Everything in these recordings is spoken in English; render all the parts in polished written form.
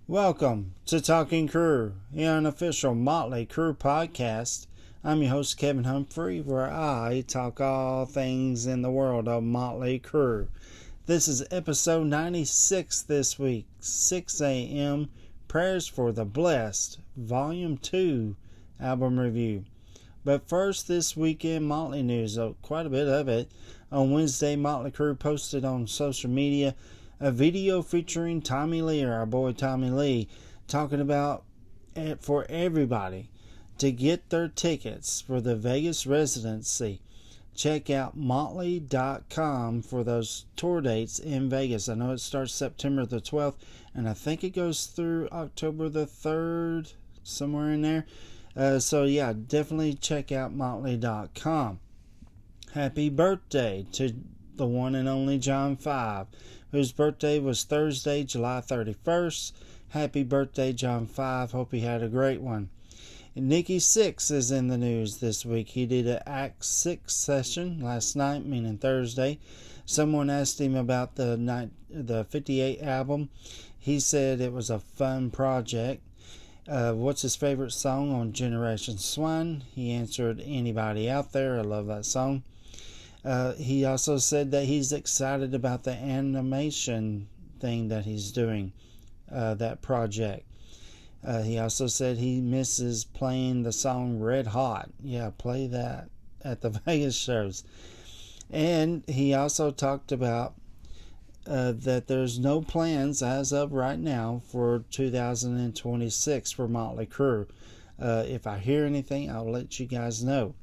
Welcome to Talking Crue, the unofficial Motley Crue podcast. I'm your host, Kevin Humphrey, where I talk all things in the world of Motley Crue. This is episode 96 this week, 6 a.m. Prayers for the Blessed, Volume 2 album review. But first, this weekend Motley news, quite a bit of it. On Wednesday, Motley Crue posted on social media a video featuring Tommy Lee, or our boy Tommy Lee, talking about for everybody to get their tickets for the Vegas residency. Check out Motley.com for those tour dates in Vegas. I know it starts September the 12th, and I think it goes through October the 3rd, somewhere in there. So yeah, definitely check out Motley.com. Happy birthday to the one and only John 5, whose birthday was Thursday, July 31st. Happy birthday, John 5. Hope he had a great one. And Nikki Sixx is in the news this week. He did an Act 6 session last night, meaning Thursday. Someone asked him about the 58 album. He said it was a fun project. What's his favorite song on Generation Swine? He answered, Anybody Out There. I love that song. He also said that he's excited about the animation thing that he's doing, that project. He also said he misses playing the song Red Hot. Yeah, play that at the Vegas shows. And he also talked about that there's no plans as of right now for 2026 for Motley Crue. If I hear anything, I'll let you guys know.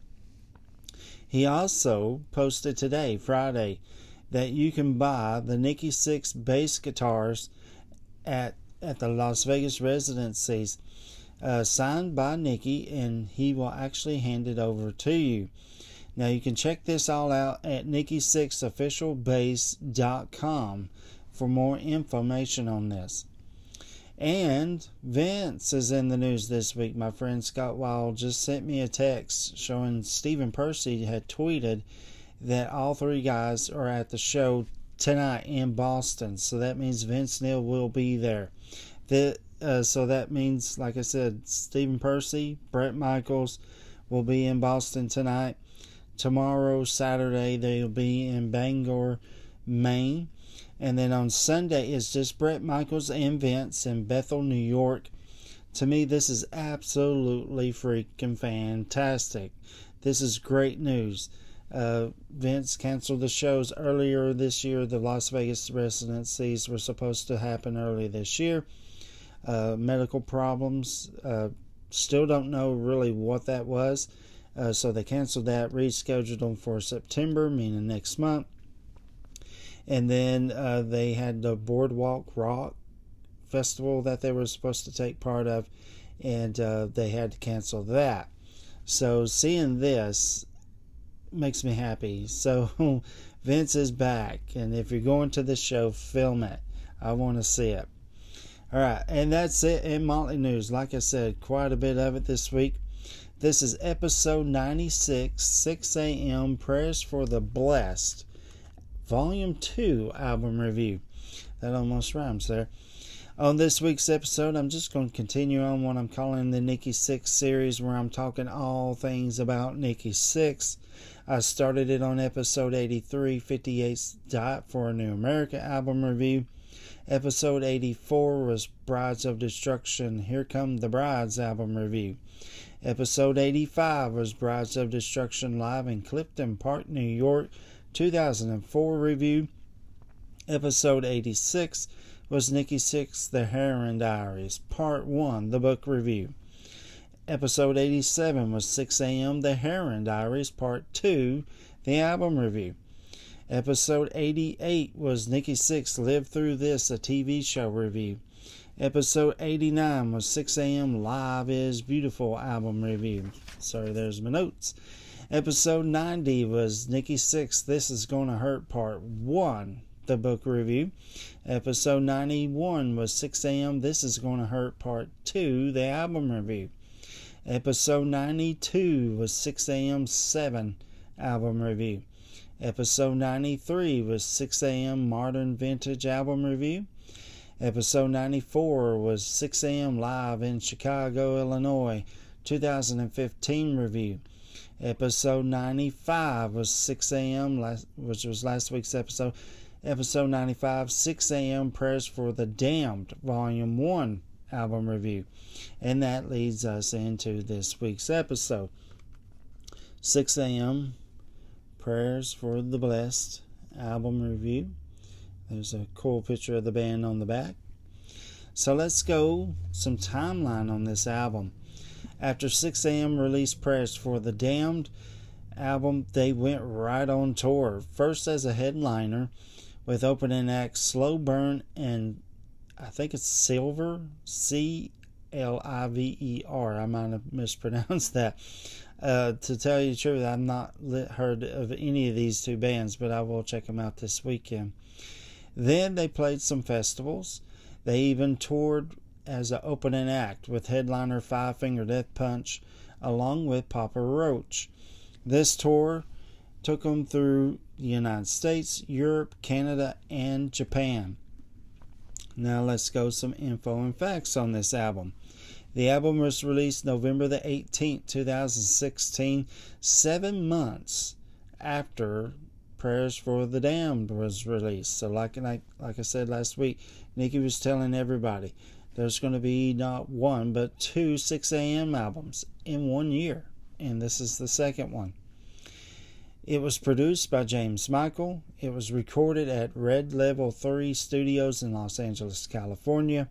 He also posted today, Friday, that you can buy the Nikki Sixx bass guitars at the Las Vegas residencies, signed by Nikki, and he will actually hand it over to you. Now you can check this all out at NikkiSixxOfficialBass.com for more information on this. And Vince is in the news this week. My friend Scott Wild just sent me a text showing Stephen Percy had tweeted that all three guys are at the show tonight in Boston. So that means Vince Neil will be there. So that means, like I said, Stephen Percy, Bret Michaels will be in Boston tonight. Tomorrow, Saturday, they'll be in Bangor, Maine. And then on Sunday, it's just Bret Michaels and Vince in Bethel, New York. To me, this is absolutely freaking fantastic. This is great news. Vince canceled the shows earlier this year. The Las Vegas residencies were supposed to happen early this year. Medical problems. Still don't know really what that was. So they canceled that, rescheduled them for September, meaning next month. And then they had the Boardwalk Rock Festival that they were supposed to take part of, and they had to cancel that. So seeing this makes me happy. So Vince is back, and if you're going to the show, film it. I want to see it. All right, and that's it in Motley News. Like I said, quite a bit of it this week. This is episode 96, 6 a.m. Prayers for the Blessed, Volume 2 album review. That almost rhymes there. On this week's episode, I'm just going to continue on what I'm calling the Nikki Sixx series, where I'm talking all things about Nikki Sixx. I started it on episode 83, 58's Diet for a New America album review. Episode 84 was Brides of Destruction, Here Come the Brides album review. Episode 85 was Brides of Destruction live in Clifton Park, New York, 2004 review. Episode 86 was Nikki Sixx, The Heroin Diaries, Part 1, the book review. Episode 87 was 6 a.m. The Heroin Diaries, Part 2, the album review. Episode 88 was Nikki Sixx, Live Through This, a TV show review. Episode 89 was 6 a.m. Live is Beautiful album review. Sorry, there's my notes. Episode 90 was Nikki Sixx, This Is Gonna Hurt Part 1, the book review. Episode 91 was 6 a.m. This Is Gonna Hurt Part 2, the album review. Episode 92 was 6 a.m. 7 album review. Episode 93 was 6 a.m. Modern Vintage album review. Episode 94 was 6 a.m. live in Chicago, Illinois, 2015 review. Episode 95 was 6 a.m., which was last week's episode. Episode 95, 6 a.m. Prayers for the Damned, Volume 1 album review. And that leads us into this week's episode. 6 a.m. Prayers for the Blessed album review. There's a cool picture of the band on the back. So let's go some timeline on this album. After 6 a.m. released Prayers for the Damned album, they went right on tour. First as a headliner with opening acts Slow Burn and I think it's Silver, Cliver. I might have mispronounced that. To tell you the truth, I've not heard of any of these two bands, but I will check them out this weekend. Then they played some festivals. They even toured as an opening act with headliner Five Finger Death Punch along with Papa Roach. This tour took them through the United States, Europe, Canada, and Japan. Now let's go some info and facts on this album. The album was released November the 18th, 2016, 7 months after Prayers for the Damned was released. So like I said last week, Nikki was telling everybody there's going to be not one but 2 6 a.m. albums in 1 year, and this is the second one. It was produced by James Michael. It was recorded at Red Level 3 Studios in Los Angeles, California.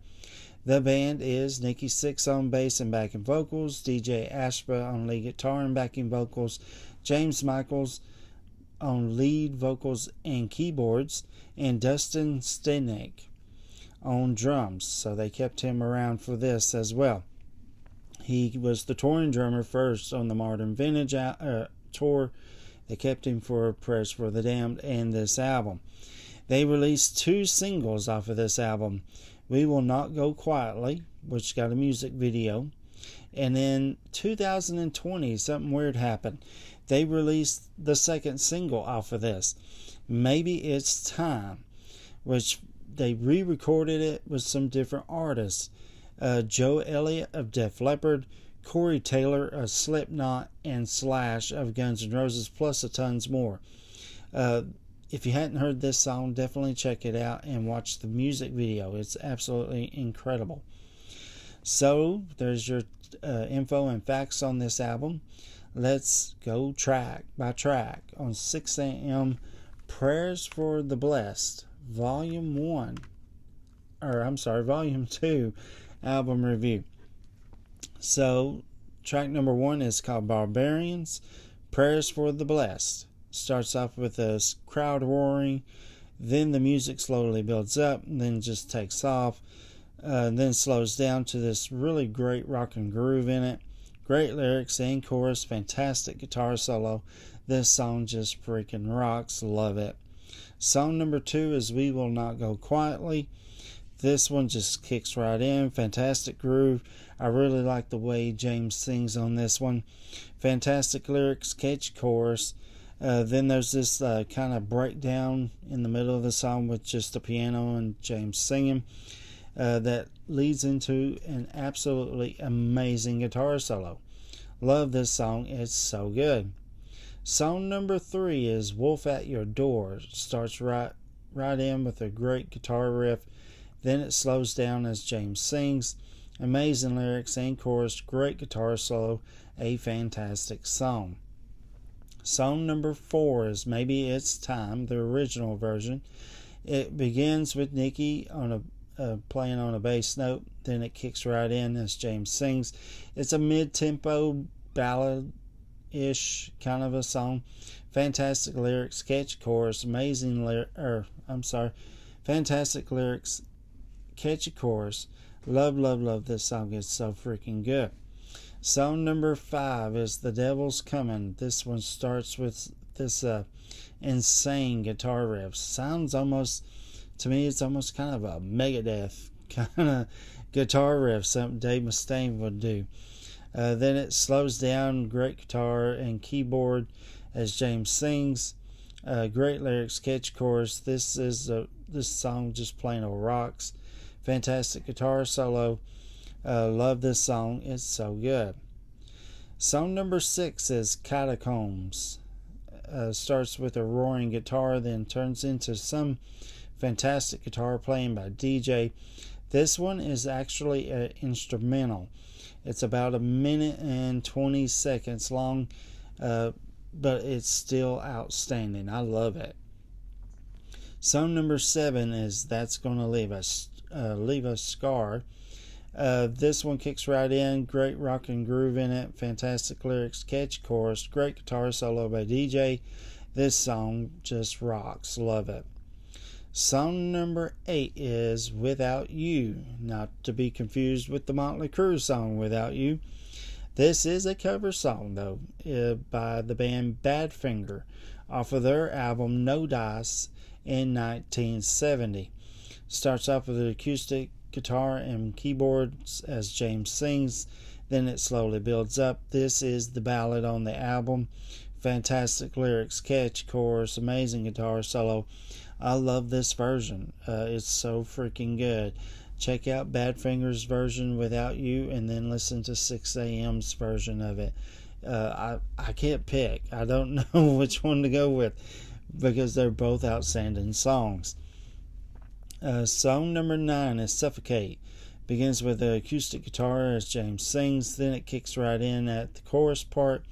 The band is Nikki Sixx on bass and backing vocals, DJ Ashba on lead guitar and backing vocals, James Michaels on lead vocals and keyboards, and Dustin Steinick on drums. So they kept him around for this as well. He was the touring drummer first on the Modern Vintage tour. They kept him for Prayers for the Damned and this album. They released 2 singles off of this album. We Will Not Go Quietly, which got a music video. And in 2020, something weird happened. They released the second single off of this, Maybe It's Time, which they re-recorded it with some different artists. Joe Elliott of Def Leppard, Corey Taylor of Slipknot, and Slash of Guns N' Roses, plus a tons more. If you hadn't heard this song, definitely check it out and watch the music video. It's absolutely incredible. So, there's your info and facts on this album. Let's go track by track on 6 a.m. Prayers for the Blessed, Volume 2 album review. So, track number 1 is called Barbarians, Prayers for the Blessed. Starts off with a crowd roaring, then the music slowly builds up, and then just takes off, then slows down to this really great rock and groove in it. Great lyrics and chorus, fantastic guitar solo. This song just freaking rocks, love it. Song number 2 is We Will Not Go Quietly. This one just kicks right in, fantastic groove. I really like the way James sings on this one. Fantastic lyrics, catchy chorus. Then there's this kind of breakdown in the middle of the song with just the piano and James singing that leads into an absolutely amazing guitar solo. Love this song, it's so good. Song number 3 is Wolf at Your Door. Starts right in with a great guitar riff. Then it slows down as James sings. Amazing lyrics and chorus, great guitar solo, a fantastic song. Song number 4 is Maybe It's Time, the original version. It begins with Nikki on playing on a bass note, then it kicks right in as James sings. It's a mid-tempo ballad-ish kind of a song. Fantastic lyrics, catchy chorus, fantastic lyrics, catchy chorus. Love this song. It's so freaking good. Song number 5 is The Devil's Coming. This one starts with this insane guitar riff. Sounds almost, to me, it's almost kind of a Megadeth kind of guitar riff, something Dave Mustaine would do. Then it slows down, great guitar and keyboard as James sings. Great lyrics, catchy chorus. This song just plain old rocks. Fantastic guitar solo. Love this song. It's so good. Song number 6 is Catacombs. Starts with a roaring guitar, then turns into some fantastic guitar playing by DJ. This one is actually an instrumental. It's about 1 minute and 20 seconds long, but it's still outstanding. I love it. Song number 7 is That's Gonna Leave a Scar. This one kicks right in. Great rock and groove in it. Fantastic lyrics, catchy chorus, great guitar solo by DJ. This song just rocks. Love it. Song number 8 is Without You, not to be confused with the Motley Crue song Without You. This is a cover song, though, by the band Badfinger, off of their album No Dice in 1970. Starts off with an acoustic guitar and keyboards as James sings, then it slowly builds up. This is the ballad on the album. Fantastic lyrics, catchy chorus, amazing guitar solo. I love this version. It's so freaking good. Check out Badfinger's version Without You, and then listen to Sixx:A.M's version of it. I can't pick. I don't know which one to go with because they're both outstanding songs. Song number 9 is Suffocate. Begins with an acoustic guitar as James sings, then it kicks right in at the chorus part,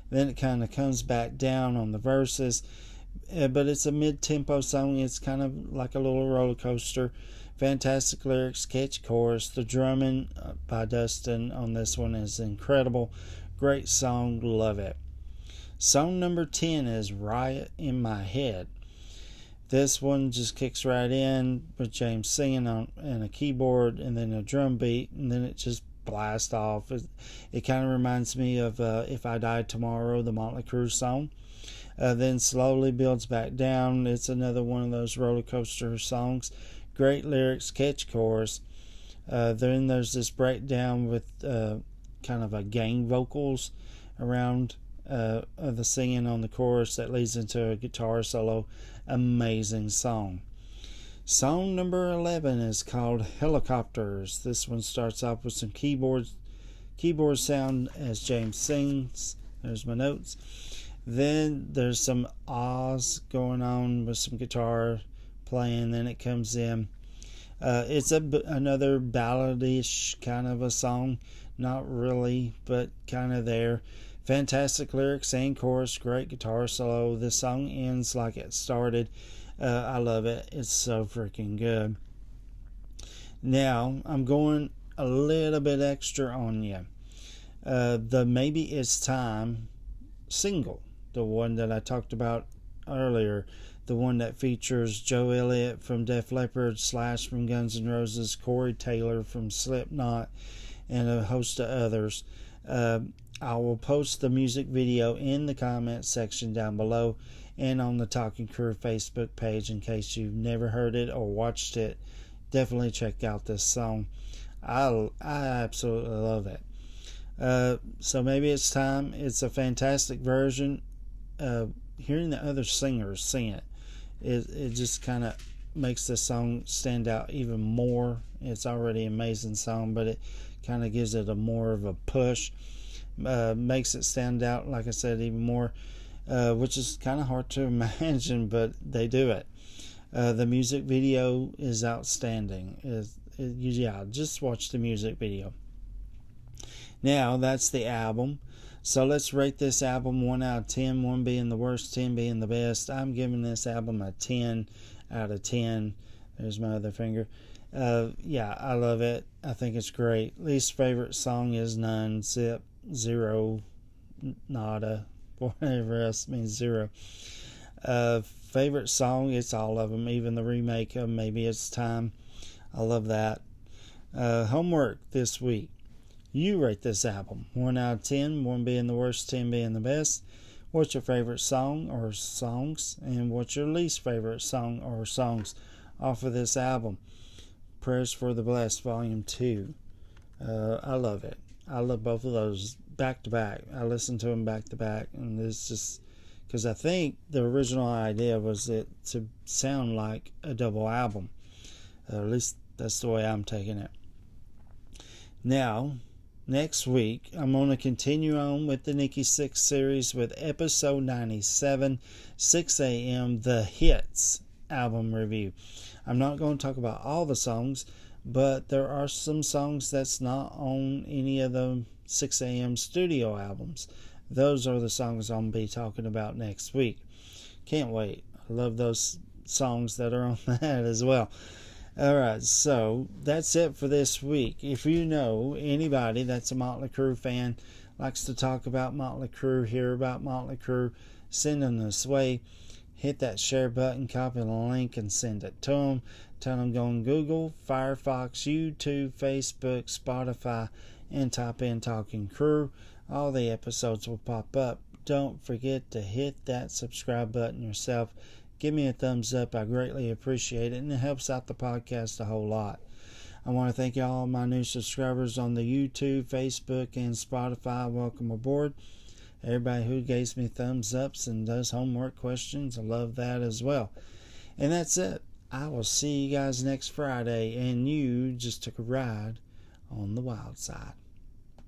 then it kind of comes back down on the verses, but it's a mid-tempo song. It's kind of like a little roller coaster. Fantastic lyrics, catchy chorus. The drumming by Dustin on this one is incredible. Great song, love it. Song number 10 is Riot in My Head. This one just kicks right in with James singing on a keyboard and then a drum beat, and then it just blasts off. It kind of reminds me of If I Died Tomorrow, the Motley Crue song. Then slowly builds back down. It's another one of those roller coaster songs. Great lyrics, catchy chorus. Then there's this breakdown with kind of a gang vocals around the singing on the chorus that leads into a guitar solo. Amazing song. Song number 11 is called Helicopters. This one starts off with some keyboard sound as James sings. There's my notes. Then there's some ahs going on with some guitar playing. Then it comes in. It's another balladish kind of a song. Not really, but kind of there. Fantastic lyrics and chorus, great guitar solo. This song ends like it started. I love it. It's so freaking good. Now, I'm going a little bit extra on you. The Maybe It's Time single, the one that I talked about earlier, the one that features Joe Elliott from Def Leppard, Slash from Guns N' Roses, Corey Taylor from Slipknot, and a host of others. I will post the music video in the comments section down below and on the Talking Crue Facebook page in case you've never heard it or watched it. Definitely check out this song. I absolutely love it. So Maybe It's Time. It's a fantastic version. Hearing the other singers sing it just kind of makes the song stand out even more. It's already an amazing song, but it kind of gives it more of a push. Makes it stand out, like I said, even more, which is kind of hard to imagine, but they do it. The music video is outstanding. Just watch the music video. Now, that's the album. So let's rate this album 1 out of 10, 1 being the worst, 10 being the best. I'm giving this album a 10 out of 10. There's my other finger. I love it. I think it's great. Least favorite song is none, zip, zero, nada, whatever else means zero. Favorite song, it's all of them, even the remake of Maybe It's Time. I love that. Homework this week. You rate this album 1 out of 10, 1 being the worst, 10 being the best. What's your favorite song or songs, and what's your least favorite song or songs off of this album? Prayers for the Blessed, Volume 2. I love it. I love both of those back to back. I listen to them back to back, and it's just because I think the original idea was it to sound like a double album. At least That's the way I'm taking it. Now, next week, I'm going to continue on with the Nikki Sixx series with episode 97, 6 a.m., The Hits album review. I'm not going to talk about all the songs, but there are some songs that's not on any of the 6 a.m. studio albums. Those are the songs I'll be talking about next week. Can't wait. I love those songs that are on that as well. Alright, so that's it for this week. If you know anybody that's a Motley Crue fan, likes to talk about Motley Crue, hear about Motley Crue, send them this way. Hit that share button, copy the link, and send it to them. Tell them go on Google, Firefox, YouTube, Facebook, Spotify, and type in Talking Crue. All the episodes will pop up. Don't forget to hit that subscribe button yourself. Give me a thumbs up. I greatly appreciate it, and it helps out the podcast a whole lot. I want to thank all my new subscribers on the YouTube, Facebook, and Spotify. Welcome aboard. Everybody who gives me thumbs ups and does homework questions, I love that as well. And that's it. I will see you guys next Friday, and you just took a ride on the wild side.